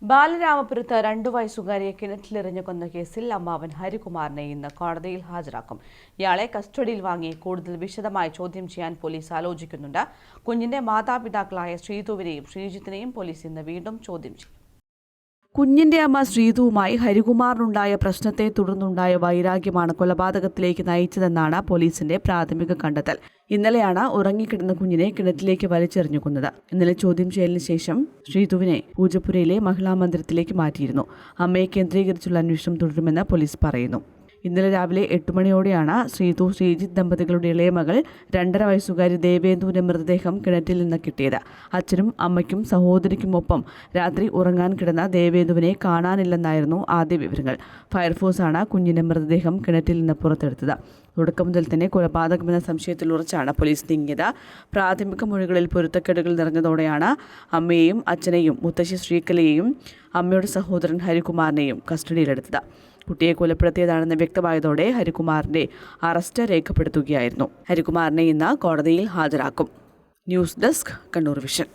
ബാലരാമപുരത്ത് 2 വയസ്സുകാരിയെ കിണറ്റിലെറിഞ്ഞു കൊന്ന കേസിൽ അമ്മാവൻ ഹരികുമാറിനെ ഇന്ന് കോടതിയിൽ ഹാജരാക്കും. ഇയാളെ കസ്റ്റഡിയിൽ വാങ്ങി കൂടുതൽ വിശദമായി ചോദ്യം ചെയ്യാൻ പോലീസ് ആലോചിക്കുന്നുണ്ട്. കുഞ്ഞിന്റെ മാതാപിതാക്കളായ ശ്രീതുവിനെയും ശ്രീജിത്തിനെയും പോലീസ് ഇന്ന് വീണ്ടും ചോദ്യം ചെയ്യും. കുഞ്ഞിന്റെ അമ്മ ശ്രീതുവുമായി ഹരികുമാറിനുണ്ടായ പ്രശ്നത്തെ തുടർന്നുണ്ടായ വൈരാഗ്യമാണ് കൊലപാതകത്തിലേക്ക് നയിച്ചതെന്നാണ് പോലീസിന്റെ പ്രാഥമിക കണ്ടെത്തൽ. ഇന്നലെയാണ് ഉറങ്ങിക്കിടന്ന കുഞ്ഞിനെ കിണറ്റിലേക്ക് വലിച്ചെറിഞ്ഞു കൊന്നത്. ഇന്നലെ ചോദ്യം ചെയ്യലിന് ശേഷം ശ്രീതുവിനെ പൂജപ്പുരയിലെ മഹിളാ മന്ദിരത്തിലേക്ക് മാറ്റിയിരുന്നു. അമ്മയെ കേന്ദ്രീകരിച്ചുള്ള അന്വേഷണം തുടരുമെന്ന് പോലീസ് പറയുന്നു. ഇന്നലെ രാവിലെ 8 മണിയോടെയാണ് ശ്രീതു ശ്രീജിത്ത് ദമ്പതികളുടെ ഇളയ മകൾ 2.5 വയസ്സുകാരി ദേവേന്ദുവിന്റെ മൃതദേഹം കിണറ്റിൽ നിന്ന് കിട്ടിയത്. അച്ഛനും അമ്മയ്ക്കും സഹോദരിക്കുമൊപ്പം രാത്രി ഉറങ്ങാൻ കിടന്ന ദേവേന്ദുവിനെ കാണാനില്ലെന്നായിരുന്നു ആദ്യ വിവരങ്ങൾ. ഫയർഫോഴ്സാണ് കുഞ്ഞിന്റെ മൃതദേഹം കിണറ്റിൽ നിന്ന് പുറത്തെടുത്തത്. തുടക്കം മുതൽ തന്നെ കൊലപാതകമെന്ന സംശയത്തിൽ ഉറച്ചാണ് പോലീസ് നീങ്ങിയത്. പ്രാഥമിക മൊഴികളിൽ പൊരുത്തക്കേടുകൾ നിറഞ്ഞതോടെയാണ് അമ്മയെയും അച്ഛനെയും മുത്തശ്ശി ശ്രീകലയെയും അമ്മയുടെ സഹോദരൻ ഹരികുമാറിനെയും കസ്റ്റഡിയിലെടുത്തത്. കുട്ടിയെ കൊലപ്പെടുത്തിയതാണെന്ന് വ്യക്തമായതോടെ ഹരികുമാറിന്റെ അറസ്റ്റ് രേഖപ്പെടുത്തുകയായിരുന്നു. ഹരികുമാറിനെ ഇന്ന് കോടതിയിൽ ഹാജരാക്കും. News desk, Kannur vision.